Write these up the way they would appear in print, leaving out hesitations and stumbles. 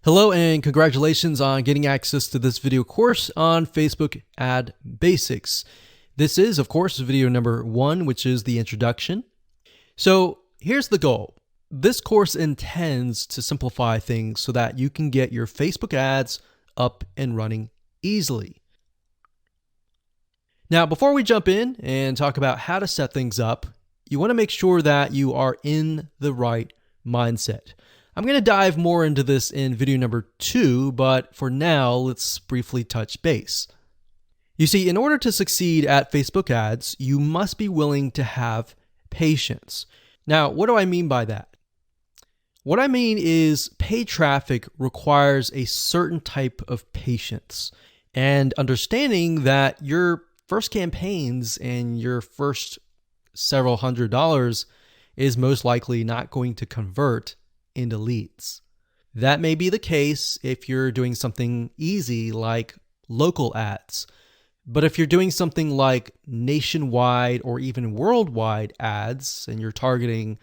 Hello and congratulations on getting access to this video course on Facebook Ad Basics. This is, of course, video number 1, which is the introduction. So here's the goal. This course intends to simplify things so that you can get your Facebook ads up and running easily. Now, before we jump in and talk about how to set things up, you want to make sure that you are in the right mindset. I'm going to dive more into this in video number 2, but for now, let's briefly touch base. You see, in order to succeed at Facebook ads, you must be willing to have patience. Now, what do I mean by that? What I mean is paid traffic requires a certain type of patience and understanding that your first campaigns and your first several $100s is most likely not going to convert into leads. That may be the case if you're doing something easy like local ads. But if you're doing something like nationwide or even worldwide ads and you're targeting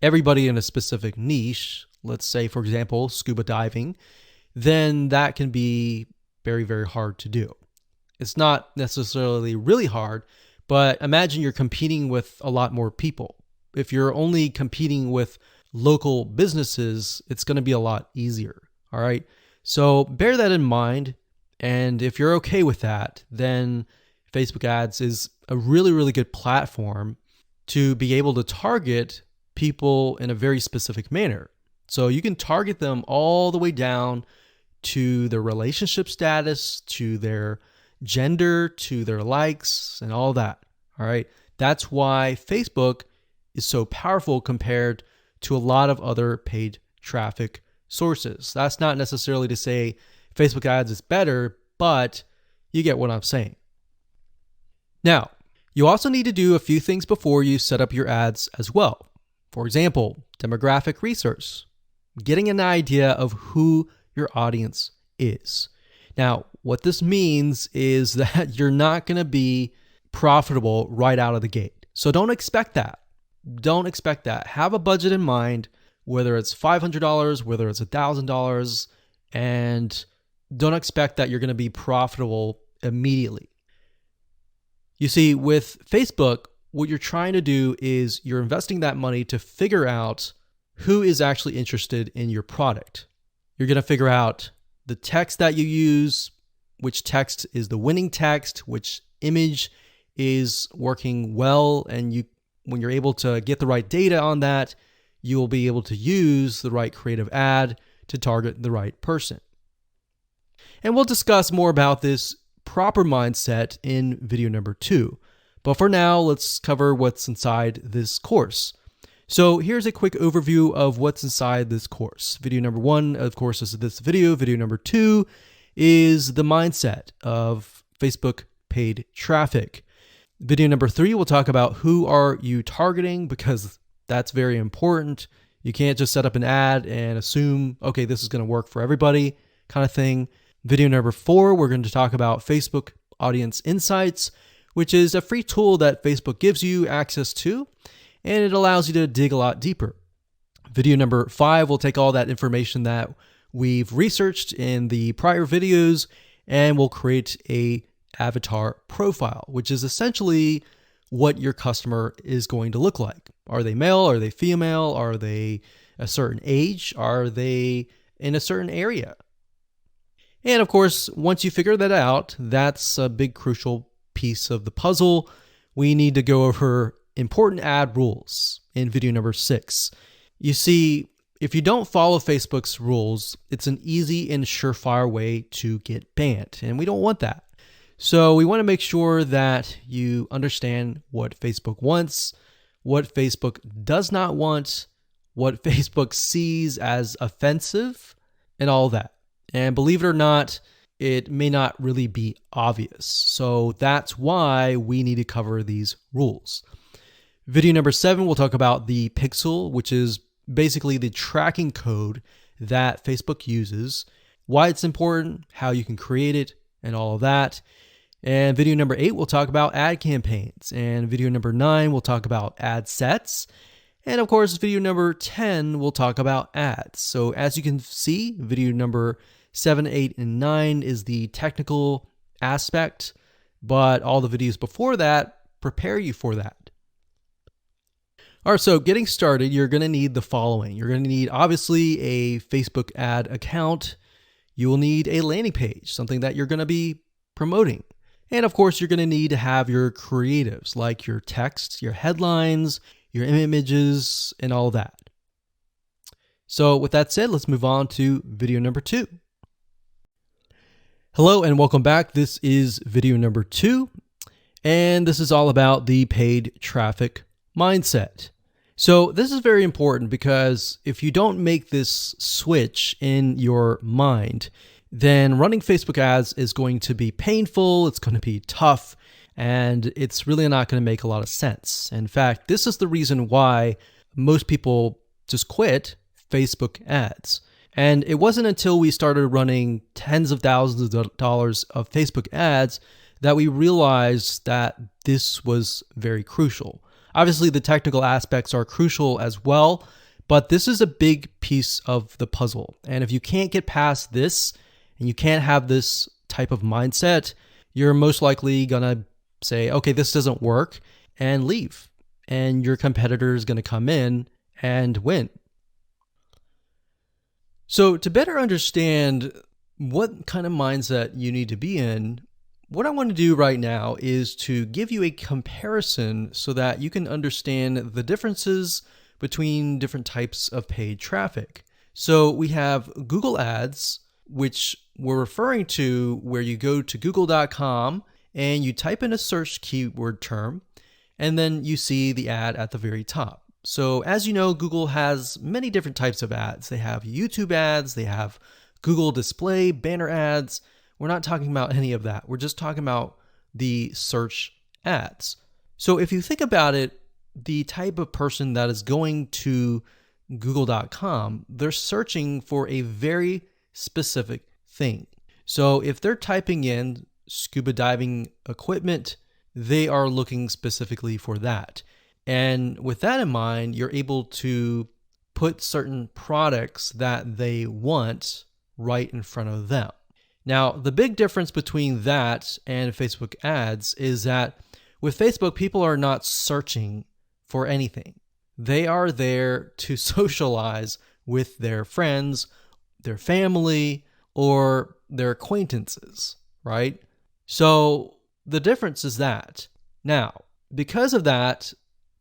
everybody in a specific niche, let's say, for example, scuba diving, then that can be very, very hard to do. It's not necessarily really hard, but imagine you're competing with a lot more people. If you're only competing with local businesses, it's going to be a lot easier. All right. So bear that in mind. And if you're okay with that, then Facebook ads is a really, really good platform to be able to target people in a very specific manner. So you can target them all the way down to their relationship status, to their gender, to their likes, and all that. All right. That's why Facebook is so powerful compared to a lot of other paid traffic sources. That's not necessarily to say Facebook ads is better, but you get what I'm saying. Now, you also need to do a few things before you set up your ads as well. For example, demographic research, getting an idea of who your audience is. Now, what this means is that you're not going to be profitable right out of the gate. So don't expect that. Don't expect that. Have a budget in mind, whether it's $500, whether it's $1,000, and don't expect that you're going to be profitable immediately. You see, with Facebook, what you're trying to do is you're investing that money to figure out who is actually interested in your product. You're going to figure out the text that you use, which text is the winning text, which image is working well, and when you're able to get the right data on that, you will be able to use the right creative ad to target the right person. And we'll discuss more about this proper mindset in video number 2. But for now, let's cover what's inside this course. So here's a quick overview of what's inside this course. Video number 1, of course, is this video. Video number 2 is the mindset of Facebook paid traffic. Video number 3, we'll talk about who are you targeting, because that's very important. You can't just set up an ad and assume, okay, this is going to work for everybody kind of thing. Video number 4, we're going to talk about Facebook Audience Insights, which is a free tool that Facebook gives you access to, and it allows you to dig a lot deeper. Video number 5, we'll take all that information that we've researched in the prior videos, and we'll create a avatar profile, which is essentially what your customer is going to look like. Are they male? Are they female? Are they a certain age? Are they in a certain area? And of course, once you figure that out, that's a big crucial piece of the puzzle. We need to go over important ad rules in video number 6. You see, if you don't follow Facebook's rules, it's an easy and surefire way to get banned, and we don't want that. So we want to make sure that you understand what Facebook wants, what Facebook does not want, what Facebook sees as offensive, and all that. And believe it or not, it may not really be obvious. So that's why we need to cover these rules. Video number 7, we'll talk about the pixel, which is basically the tracking code that Facebook uses, why it's important, how you can create it, and all of that. And video number 8, we'll talk about ad campaigns. And video number 9, we'll talk about ad sets. And of course, video number 10 will talk about ads. So as you can see, video number 7, 8, and 9 is the technical aspect, but all the videos before that prepare you for that. All right, so getting started, you're going to need the following. You're going to need, obviously, a Facebook ad account. You will need a landing page, something that you're going to be promoting. And of course, you're going to need to have your creatives, like your text, your headlines, your images, and all that. So with that said, let's move on to video number 2. Hello and welcome back. This is video number 2, and this is all about the paid traffic mindset. So this is very important because if you don't make this switch in your mind, then running Facebook ads is going to be painful, it's going to be tough, and it's really not going to make a lot of sense. In fact, this is the reason why most people just quit Facebook ads. And it wasn't until we started running tens of thousands of dollars of Facebook ads that we realized that this was very crucial. Obviously, the technical aspects are crucial as well, but this is a big piece of the puzzle. And if you can't get past this and you can't have this type of mindset, you're most likely going to say, okay, this doesn't work, and leave. And your competitor is going to come in and win. So to better understand what kind of mindset you need to be in, what I want to do right now is to give you a comparison so that you can understand the differences between different types of paid traffic. So we have Google Ads, which we're referring to where you go to google.com and you type in a search keyword term, and then you see the ad at the very top. So as you know, Google has many different types of ads. They have YouTube ads, they have Google display, banner ads. We're not talking about any of that. We're just talking about the search ads. So if you think about it, the type of person that is going to google.com, they're searching for a very specific thing. So if they're typing in scuba diving equipment, they are looking specifically for that. And with that in mind, you're able to put certain products that they want right in front of them. Now, the big difference between that and Facebook ads is that with Facebook, people are not searching for anything. They are there to socialize with their friends, their family, or their acquaintances, right? So the difference is that. Now, because of that,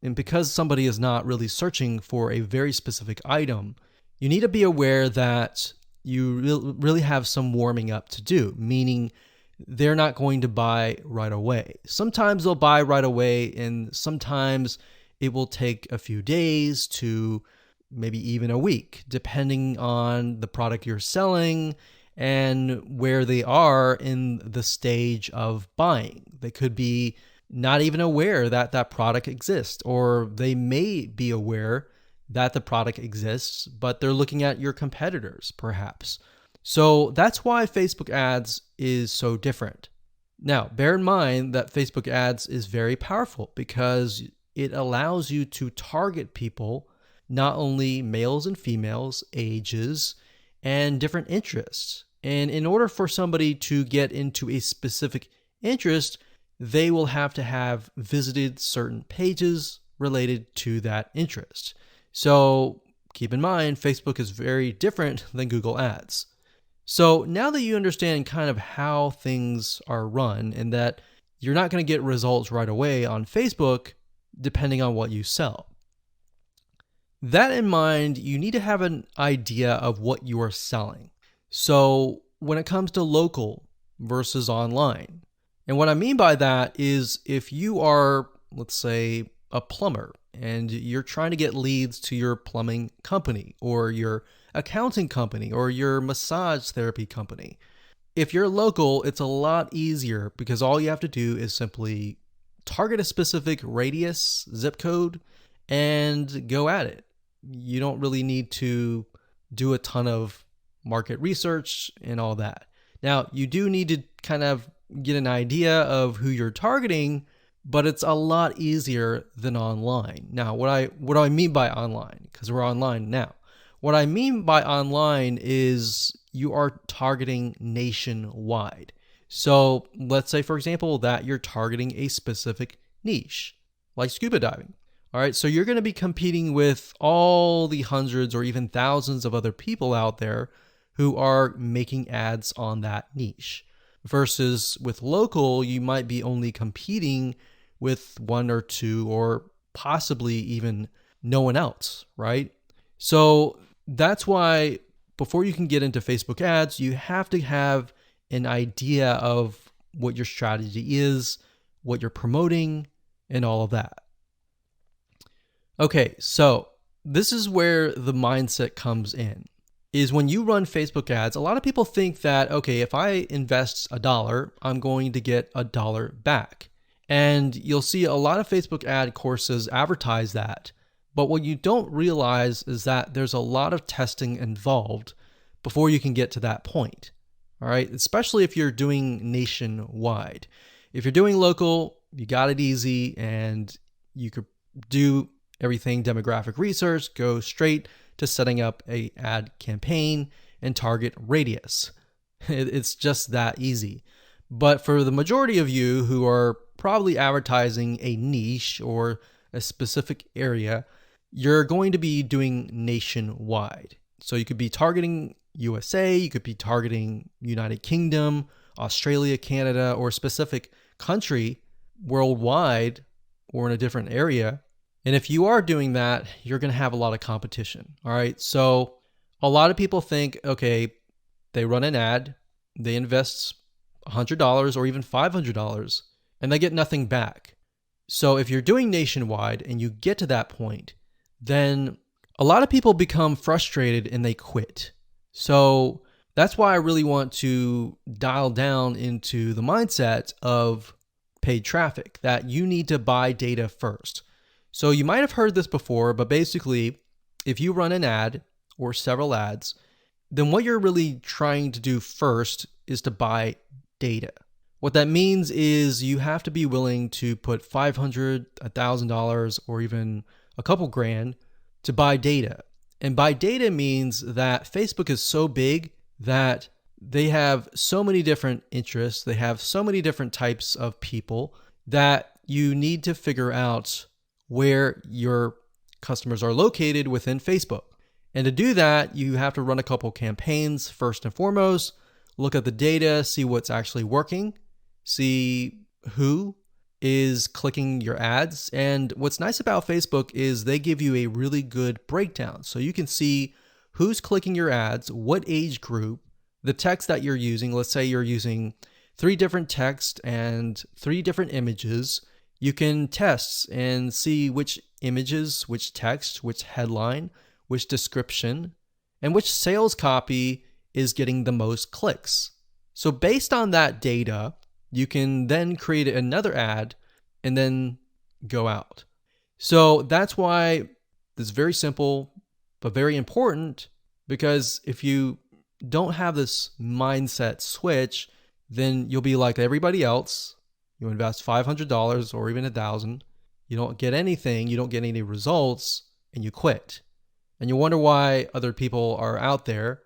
and because somebody is not really searching for a very specific item, you need to be aware that you really have some warming up to do, meaning they're not going to buy right away. Sometimes they'll buy right away, and sometimes it will take a few days to maybe even a week, depending on the product you're selling and where they are in the stage of buying. They could be not even aware that that product exists, or they may be aware that the product exists, but they're looking at your competitors, perhaps. So that's why Facebook ads is so different. Now, bear in mind that Facebook ads is very powerful because it allows you to target people, not only males and females, ages, and different interests. And in order for somebody to get into a specific interest, they will have to have visited certain pages related to that interest. So keep in mind, Facebook is very different than Google Ads. So now that you understand kind of how things are run and that you're not going to get results right away on Facebook, depending on what you sell. That in mind, you need to have an idea of what you are selling. So when it comes to local versus online, and what I mean by that is if you are, let's say, a plumber and you're trying to get leads to your plumbing company or your accounting company or your massage therapy company. If you're local, it's a lot easier because all you have to do is simply target a specific radius, zip code, and go at it. You don't really need to do a ton of market research and all that. Now, you do need to kind of get an idea of who you're targeting but it's a lot easier than online. Now, what do I mean by online? Because we're online now. What I mean by online is you are targeting nationwide. So let's say, for example, that you're targeting a specific niche, like scuba diving. All right, so you're going to be competing with all the hundreds or even thousands of other people out there who are making ads on that niche. Versus with local, you might be only competing with one or two or possibly even no one else, right? So that's why before you can get into Facebook ads, you have to have an idea of what your strategy is, what you're promoting, and all of that. Okay, so this is where the mindset comes in. Is when you run Facebook ads, a lot of people think that, okay, if I invest $1, I'm going to get $1 back. And you'll see a lot of Facebook ad courses advertise that. But what you don't realize is that there's a lot of testing involved before you can get to that point. All right, especially if you're doing nationwide. If you're doing local, you got it easy and you could do everything demographic research, go straight to setting up a ad campaign and target radius. It's just that easy. But for the majority of you who are probably advertising a niche or a specific area, you're going to be doing nationwide. So you could be targeting USA, you could be targeting United Kingdom, Australia, Canada, or a specific country worldwide or in a different area. And if you are doing that, you're going to have a lot of competition. All right. So a lot of people think, okay, they run an ad, they invest $100 or even $500 and they get nothing back. So if you're doing nationwide and you get to that point, then a lot of people become frustrated and they quit. So that's why I really want to dial down into the mindset of paid traffic, that you need to buy data first. So you might have heard this before, but basically, if you run an ad or several ads, then what you're really trying to do first is to buy data. What that means is you have to be willing to put $500, $1,000, or even a couple grand to buy data. And buy data means that Facebook is so big that they have so many different interests, they have so many different types of people that you need to figure out where your customers are located within Facebook. And to do that, you have to run a couple campaigns first and foremost, look at the data, see what's actually working, see who is clicking your ads. And what's nice about Facebook is they give you a really good breakdown. So you can see who's clicking your ads, what age group, the text that you're using. Let's say you're using 3 different texts and 3 different images. You can test and see which images, which text, which headline, which description, and which sales copy is getting the most clicks. So based on that data, you can then create another ad and then go out. So that's why this is very simple, but very important, because if you don't have this mindset switch, then you'll be like everybody else. You invest $500 or even $1,000. You don't get anything. You don't get any results and you quit. And you wonder why other people are out there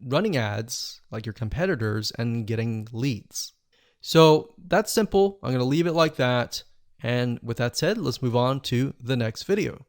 running ads like your competitors and getting leads. So that's simple. I'm going to leave it like that. And with that said, let's move on to the next video.